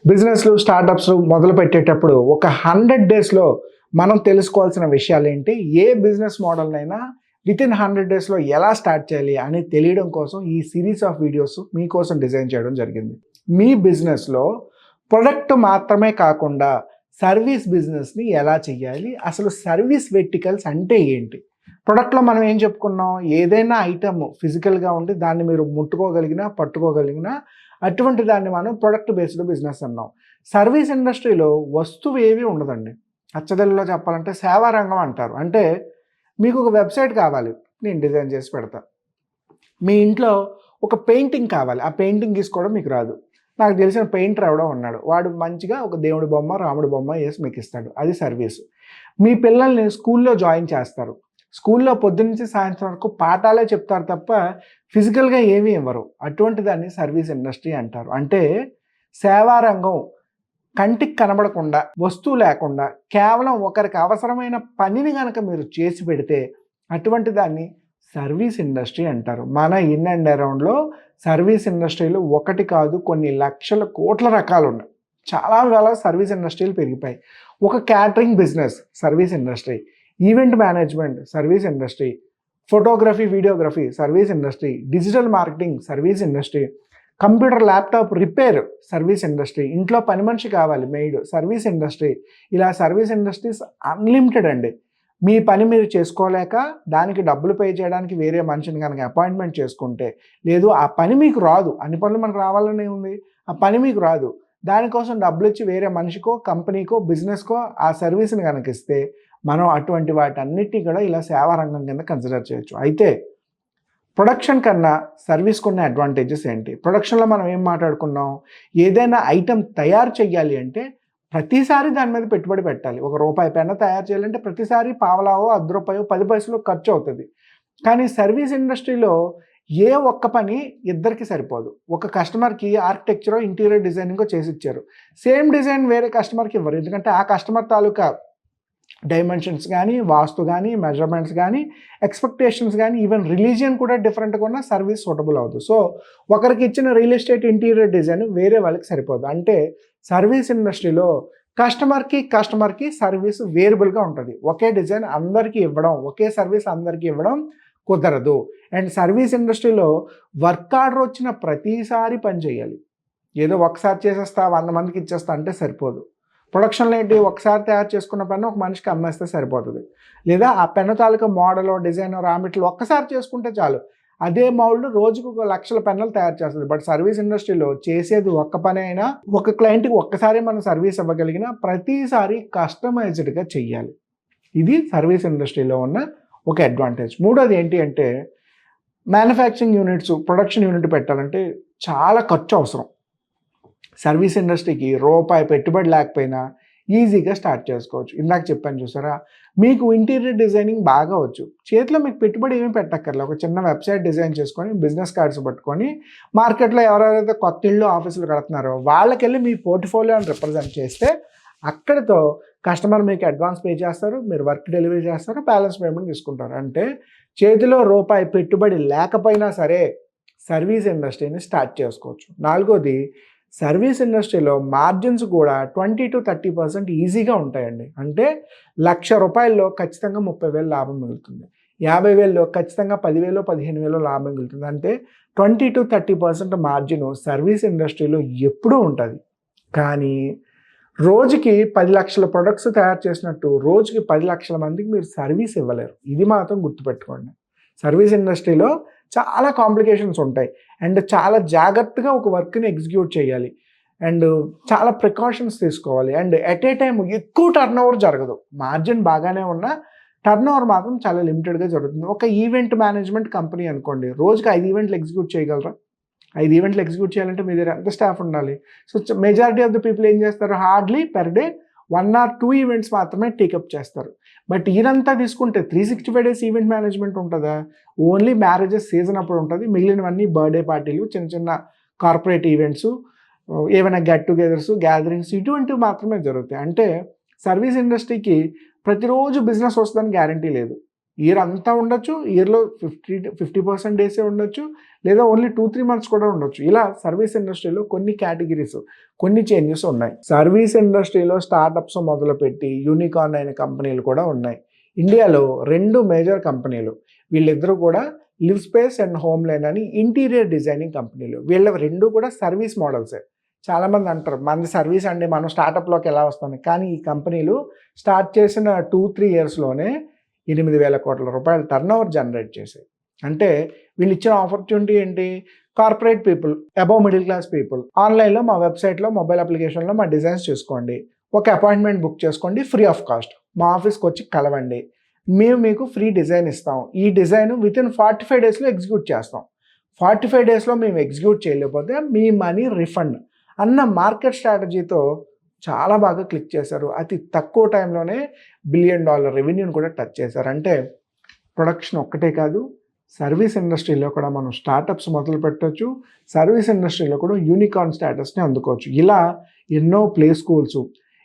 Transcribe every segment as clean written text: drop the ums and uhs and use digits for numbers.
బిజినెస్లు స్టార్టప్స్ మొదలు పెట్టేటప్పుడు ఒక 100 డేస్లో మనం తెలుసుకోవాల్సిన విషయాలు ఏంటి, ఏ బిజినెస్ మోడల్నైనా వితిన్ 100 డేస్లో ఎలా స్టార్ట్ చేయాలి అని తెలియడం కోసం ఈ సిరీస్ ఆఫ్ వీడియోస్ మీకోసం డిజైన్ చేయడం జరిగింది. మీ బిజినెస్లో ప్రొడక్ట్ మాత్రమే కాకుండా సర్వీస్ బిజినెస్ని ఎలా చేయాలి, అసలు సర్వీస్ వెర్టికల్స్ అంటే ఏంటి, ప్రొడక్ట్లో మనం ఏం చెప్పుకున్నాం, ఏదైనా ఐటమ్ ఫిజికల్గా ఉండి దాన్ని మీరు ముట్టుకోగలిగినా పట్టుకోగలిగినా అటువంటి దాన్ని మనం ప్రొడక్ట్ బేస్డ్ బిజినెస్ అన్నాం. సర్వీస్ ఇండస్ట్రీలో వస్తువు ఏవి ఉండదండి. అచ్చదెల్లో చెప్పాలంటే సేవా రంగం అంటారు. అంటే మీకు ఒక వెబ్సైట్ కావాలి, నేను డిజైన్ చేసి పెడతా. మీ ఇంట్లో ఒక పెయింటింగ్ కావాలి, ఆ పెయింటింగ్ తీసుకోవడం మీకు రాదు. నాకు తెలిసిన పెయింటర్ ఎవడో ఉన్నాడు, వాడు మంచిగా ఒక దేవుడి బొమ్మ రాముడి బొమ్మ వేసి మీకు ఇస్తాడు, అది సర్వీస్. మీ పిల్లల్ని స్కూల్లో జాయిన్ చేస్తారు, స్కూల్లో పొద్దున్నుంచి సాయంత్రం వరకు పాఠాలే చెప్తారు తప్ప ఫిజికల్గా ఏమీ ఇవ్వరు, అటువంటి దాన్ని సర్వీస్ ఇండస్ట్రీ అంటారు. అంటే సేవా రంగం కంటికి కనబడకుండా, వస్తువు లేకుండా కేవలం ఒకరికి అవసరమైన పనిని కనుక మీరు చేసి పెడితే అటువంటి దాన్ని సర్వీస్ ఇండస్ట్రీ అంటారు. మన ఇన్ అండ్ అరౌండ్లో సర్వీస్ ఇండస్ట్రీలు ఒకటి కాదు, కొన్ని లక్షల కోట్ల రకాలు ఉన్నాయి. చాలా సర్వీస్ ఇండస్ట్రీలు పెరిగిపోయాయి. ఒక catering business service industry, event management service industry, photography videography service industry, digital marketing service industry, computer laptop repair service industry, ఇంట్లో పని మనిషి కావాలి మెయిడ్ సర్వీస్ ఇండస్ట్రీ. ఇలా సర్వీస్ ఇండస్ట్రీస్ అన్లిమిటెడ్ అండి. మీ పని మీరు చేసుకోలేక దానికి డబ్బులు పే చేయడానికి వేరే మనిషిని కనుక అపాయింట్మెంట్ చేసుకుంటే, లేదు ఆ పని మీకు రాదు, అన్ని పనులు మనకు రావాలని ఉంది, ఆ పని మీకు రాదు, దానికోసం డబ్బులు ఇచ్చి వేరే మనిషికో కంపెనీకో బిజినెస్కో ఆ సర్వీస్ని కనుక ఇస్తే మనం అటువంటి వాటన్నిటినీ కూడా ఇలా సేవా రంగం కింద కన్సిడర్ చేయొచ్చు. అయితే ప్రొడక్షన్ కన్నా సర్వీస్కి ఉన్న అడ్వాంటేజెస్ ఏంటి? ప్రొడక్షన్లో మనం ఏం మాట్లాడుకున్నాం, ఏదైనా ఐటెం తయారు చేయాలి అంటే ప్రతిసారి దాని మీద పెట్టుబడి పెట్టాలి. ఒక రూపాయి పెన్న తయారు చేయాలంటే ప్రతిసారి పావలావో రూ. 10 పైసలు ఖర్చు అవుతుంది. కానీ సర్వీస్ ఇండస్ట్రీలో ఏ ఒక్క పని ఇద్దరికి సరిపోదు. ఒక కస్టమర్కి ఆర్కిటెక్చరో ఇంటీరియర్ డిజైనింగో చేసి ఇచ్చారు, సేమ్ డిజైన్ వేరే కస్టమర్కి ఇవ్వరు. ఎందుకంటే ఆ కస్టమర్ తాలూకా డైమెన్షన్స్ కానీ, వాస్తు కానీ, మెజర్మెంట్స్ కానీ, ఎక్స్పెక్టేషన్స్ కానీ, ఈవెన్ రిలీజియన్ కూడా డిఫరెంట్గా ఉన్న సర్వీస్ సూటబుల్ అవుతుంది. సో ఒకరికి ఇచ్చిన రియల్ ఎస్టేట్ ఇంటీరియర్ డిజైన్ వేరే వాళ్ళకి సరిపోదు. అంటే సర్వీస్ ఇండస్ట్రీలో కస్టమర్కి సర్వీస్ వేరియబుల్గా ఉంటుంది. ఒకే డిజైన్ అందరికీ ఇవ్వడం, ఒకే సర్వీస్ అందరికీ ఇవ్వడం కుదరదు. అండ్ సర్వీస్ ఇండస్ట్రీలో వర్క్ ఆర్డర్ వచ్చిన ప్రతిసారి పని చేయాలి. ఏదో ఒకసారి చేసేస్తా 100 మందికి ఇచ్చేస్తా అంటే సరిపోదు. ప్రొడక్షన్లో ఏంటి, ఒకసారి తయారు చేసుకున్న పెన్ను ఒక మనిషికి అమ్మేస్తే సరిపోతుంది. లేదా ఆ పెన్ను తాలూకా మోడల్ డిజైన్ రామిట్లు ఒక్కసారి చేసుకుంటే చాలు, అదే మౌల్డ్ రోజుకు 1,00,000 పెన్నులు తయారు చేస్తుంది. బట్ సర్వీస్ ఇండస్ట్రీలో చేసేది ఒక్క పని అయినా ఒక క్లయింట్కి ఒక్కసారి మనం సర్వీస్ ఇవ్వగలిగిన ప్రతిసారి కస్టమైజ్డ్గా చెయ్యాలి. ఇది సర్వీస్ ఇండస్ట్రీలో ఉన్న ఒక అడ్వాంటేజ్. మూడోది ఏంటి అంటే మ్యానుఫ్యాక్చరింగ్ యూనిట్స్, ప్రొడక్షన్ యూనిట్ పెట్టాలంటే చాలా ఖర్చు అవసరం. సర్వీస్ ఇండస్ట్రీకి రూపాయి పెట్టుబడి లేకపోయినా ఈజీగా స్టార్ట్ చేసుకోవచ్చు. ఇందాక చెప్పాను చూసారా, మీకు ఇంటీరియర్ డిజైనింగ్ బాగా వచ్చు, చేతిలో మీకు పెట్టుబడి ఏమీ పెట్టక్కర్లేదు. ఒక చిన్న వెబ్సైట్ డిజైన్ చేసుకొని బిజినెస్ కార్డ్స్ పట్టుకొని మార్కెట్లో ఎవరెవరైతే కొత్త ఇళ్ళు ఆఫీసులు కడుతున్నారో వాళ్ళకెళ్ళి మీ పోర్ట్ఫోలియోని రిప్రజెంట్ చేస్తే అక్కడితో కస్టమర్ మీకు అడ్వాన్స్ పే చేస్తారు, మీరు వర్క్ డెలివరీ చేస్తారు, బ్యాలెన్స్ పేమెంట్ తీసుకుంటారు. అంటే చేతిలో రూపాయి పెట్టుబడి లేకపోయినా సరే సర్వీస్ ఇండస్ట్రీని స్టార్ట్ చేసుకోవచ్చు. నాలుగోది, సర్వీస్ ఇండస్ట్రీలో మార్జిన్స్ కూడా 20 to 30% ఈజీగా ఉంటాయండి. అంటే ₹1,00,000 ఖచ్చితంగా 30,000 లాభం మిగులుతుంది, 50,000 ఖచ్చితంగా 10,000 15,000 లాభం మిగులుతుంది. అంటే 20 to 30% మార్జిన్ సర్వీస్ ఇండస్ట్రీలో ఎప్పుడూ ఉంటుంది. కానీ రోజుకి 10 లక్షల ప్రొడక్ట్స్ తయారు చేసినట్టు రోజుకి 10 లక్షల మందికి మీరు సర్వీస్ ఇవ్వలేరు. ఇది మాత్రం గుర్తుపెట్టుకోండి. సర్వీస్ ఇండస్ట్రీలో చాలా కాంప్లికేషన్స్ ఉంటాయి అండ్ చాలా జాగ్రత్తగా ఒక వర్క్ని ఎగ్జిక్యూట్ చేయాలి అండ్ చాలా ప్రికాషన్స్ తీసుకోవాలి. అండ్ ఎట్ ఏ టైం ఎక్కువ టర్న్ ఓవర్ జరగదు. మార్జిన్ బాగానే ఉన్నా టర్న్ ఓవర్ మాత్రం చాలా లిమిటెడ్గా జరుగుతుంది. ఒక ఈవెంట్ మేనేజ్మెంట్ కంపెనీ అనుకోండి, రోజుకి 5 ఈవెంట్లు ఎగ్జిక్యూట్ చేయగలరా? 5 ఈవెంట్లు ఎగ్జిక్యూట్ చేయాలంటే మీ దగ్గర ఎంత స్టాఫ్ ఉండాలి? So majority of the people ఏం చేస్తారు, hardly per day 1 or 2 events మాత్రమే టేకప్ చేస్తారు. బట్ ఇదంతా తీసుకుంటే 365 డేస్ ఈవెంట్ మేనేజ్మెంట్ ఉంటుందా? ఓన్లీ మ్యారేజెస్ సీజన్ అప్పుడు ఉంటుంది, మిగిలినవన్నీ బర్త్డే పార్టీలు, చిన్న చిన్న కార్పొరేట్ ఈవెంట్స్, ఏమైనా గెట్ టుగెదర్స్, గ్యాదరింగ్స్ ఇటువంటివి మాత్రమే జరుగుతాయి. అంటే సర్వీస్ ఇండస్ట్రీకి ప్రతిరోజు బిజినెస్ వస్తుందని గ్యారంటీ లేదు. ఇయర్ అంతా ఉండొచ్చు, ఇయర్‌లో 50% డేసే ఉండొచ్చు, లేదా ఓన్లీ 2-3 మంత్స్ కూడా ఉండొచ్చు. ఇలా సర్వీస్ ఇండస్ట్రీలో కొన్ని కేటగిరీస్, కొన్ని చేంజెస్ ఉన్నాయి. సర్వీస్ ఇండస్ట్రీలో స్టార్టప్స్ మొదలుపెట్టి యూనికార్న్ అయిన కంపెనీలు కూడా ఉన్నాయి. ఇండియాలో 2 మేజర్ కంపెనీలు, వీళ్ళిద్దరూ కూడా live space and home line అని ఇంటీరియర్ డిజైనింగ్ కంపెనీలు. వీళ్ళ 2 కూడా సర్వీస్ మోడల్సే. చాలామంది అంటారు మనది సర్వీస్ అండి, మనం స్టార్టప్‌లోకి ఎలా వస్తామని. కానీ ఈ కంపెనీలు స్టార్ట్ చేసిన 2-3 ఇయర్స్‌లోనే 8,000 కోట్ల రూపాయల టర్నోవర్ జనరేట్ చేశాయి. అంటే వీళ్ళు ఇచ్చిన ఆపర్చునిటీ ఏంటి? Corporate people, above middle class people, ఆన్లైన్‌లో మా వెబ్సైట్‌లో, మొబైల్ అప్లికేషన్‌లో మా డిజైన్స్ చూసుకోండి, ఒక అపాయింట్మెంట్ బుక్ చేసుకోండి ఫ్రీ ఆఫ్ కాస్ట్, మా ఆఫీస్కి వచ్చి కలవండి, మేము మీకు ఫ్రీ డిజైన్ ఇస్తాం, ఈ డిజైన్ వితిన్ 45 డేస్లో ఎగ్జిక్యూట్ చేస్తాం, 45 డేస్లో మేము ఎగ్జిక్యూట్ చేయలేకపోతే మీ మనీ రిఫండ్ అన్న మార్కెట్ స్ట్రాటజీతో చాలా బాగా క్లిక్ చేశారు. అతి తక్కువ టైంలోనే $1 బిలియన్ రెవెన్యూని కూడా టచ్ చేశారు. అంటే ప్రొడక్షన్ ఒక్కటే కాదు, సర్వీస్ ఇండస్ట్రీలో కూడా మనం స్టార్టప్స్ మొదలు పెట్టవచ్చు, సర్వీస్ ఇండస్ట్రీలో కూడా యూనికార్న్ స్టేటస్ని అందుకోవచ్చు. ఇలా ఎన్నో ప్లే స్కూల్స్,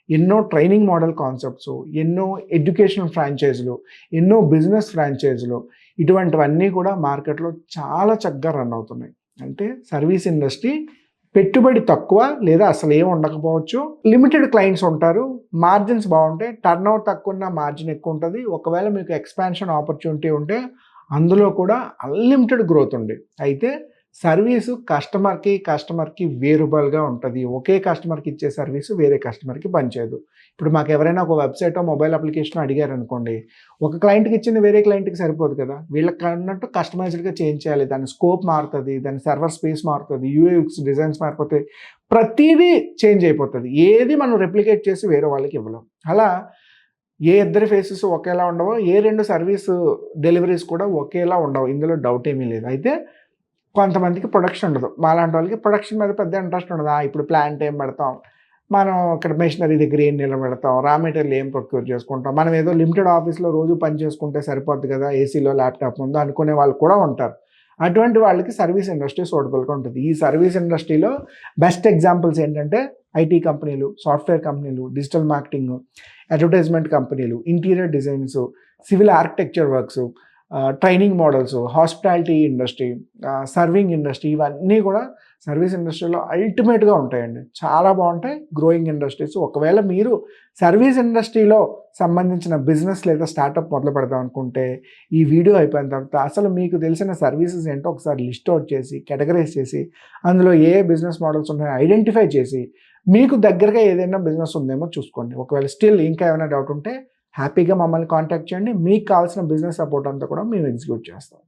ఎన్నో ట్రైనింగ్ మోడల్ కాన్సెప్ట్స్, ఎన్నో ఎడ్యుకేషనల్ ఫ్రాంచైజీలు, ఎన్నో బిజినెస్ ఫ్రాంచైజీలు, ఇటువంటివన్నీ కూడా మార్కెట్లో చాలా చక్కగా రన్ అవుతున్నాయి. అంటే సర్వీస్ ఇండస్ట్రీ పెట్టుబడి తక్కువ లేదా అసలు ఏమి ఉండకపోవచ్చు, లిమిటెడ్ క్లయింట్స్ ఉంటారు, మార్జిన్స్ బాగుంటాయి, టర్న్ ఓవర్ తక్కువ ఉన్న మార్జిన్ ఎక్కువ ఉంటుంది. ఒకవేళ మీకు ఎక్స్పాన్షన్ ఆపర్చునిటీ ఉంటే అందులో కూడా అన్లిమిటెడ్ గ్రోత్ ఉంది. అయితే సర్వీసు కస్టమర్కి వేరుబల్గా ఉంటుంది. ఒకే కస్టమర్కి ఇచ్చే సర్వీసు వేరే కస్టమర్కి పనిచేయదు. ఇప్పుడు మాకు ఎవరైనా ఒక వెబ్సైటో మొబైల్ అప్లికేషన్ అడిగారు అనుకోండి, ఒక క్లయింట్కి ఇచ్చింది వేరే క్లయింట్కి సరిపోదు కదా, వీళ్ళకి అన్నట్టు కస్టమైజ్డ్గా చేంజ్ చేయాలి. దాని స్కోప్ మారుతుంది, దాని సర్వర్ స్పేస్ మారుతుంది, యూఎక్స్ డిజైన్స్ మారిపోతాయి, ప్రతిదీ చేంజ్ అయిపోతుంది. ఏది మనం రెప్లికేట్ చేసి వేరే వాళ్ళకి ఇవ్వలేం. అలా ఏ ఇద్దరి ఫేసెస్ ఒకేలా ఉండవో, ఏ 2 సర్వీస్ డెలివరీస్ కూడా ఒకేలా ఉండవు, ఇందులో డౌట్ ఏమీ లేదు. అయితే కొంతమందికి ప్రొడక్షన్ ఉండదు, మాలాంటి వాళ్ళకి ప్రొడక్షన్ మీద పెద్ద ఇంట్రెస్ట్ ఉండదు. ఇప్పుడు ప్లాంట్ ఏం పెడతాం, మనం ఇక్కడ మెషినరీ దగ్గర ఏం నిలబెడతాం, రా మెటీరియల్ ఏం ప్రొక్యూర్ చేసుకుంటాం, మనం ఏదో లిమిటెడ్ ఆఫీస్లో రోజు పని చేసుకుంటే సరిపోద్ది కదా, ఏసీలో ల్యాప్టాప్ ముందు అనుకునే వాళ్ళు కూడా ఉంటారు. అటువంటి వాళ్ళకి సర్వీస్ ఇండస్ట్రీ సూటబుల్గా ఉంటుంది. ఈ సర్వీస్ ఇండస్ట్రీలో బెస్ట్ ఎగ్జాంపుల్స్ ఏంటంటే ఐటీ కంపెనీలు, సాఫ్ట్వేర్ కంపెనీలు, డిజిటల్ మార్కెటింగ్, అడ్వర్టైజ్మెంట్ కంపెనీలు, interior designs, civil architecture works, training models, hospitality industry, serving industry, ఇవన్నీ కూడా సర్వీస్ ఇండస్ట్రీలో అల్టిమేట్గా ఉంటాయండి. చాలా బాగుంటాయి, గ్రోయింగ్ ఇండస్ట్రీస్. ఒకవేళ మీరు సర్వీస్ ఇండస్ట్రీలో సంబంధించిన బిజినెస్ లేదా స్టార్టప్ మొదలు పెడదాం అనుకుంటే ఈ వీడియో అయిపోయిన తర్వాత అసలు మీకు తెలిసిన సర్వీసెస్ ఏంటో ఒకసారి లిస్ట్ అవుట్ చేసి, కేటగరైజ్ చేసి, అందులో ఏ బిజినెస్ మోడల్స్ ఉన్నాయో ఐడెంటిఫై చేసి, మీకు దగ్గరగా ఏదైనా బిజినెస్ ఉందేమో చూసుకోండి. ఒకవేళ స్టిల్ ఇంకా ఏమైనా డౌట్ ఉంటే హ్యాపీగా మమ్మల్ని కాంటాక్ట్ చేయండి. మీకు కావాల్సిన బిజినెస్ సపోర్ట్ అంతా కూడా మేము ఎగ్జిక్యూట్ చేస్తాం.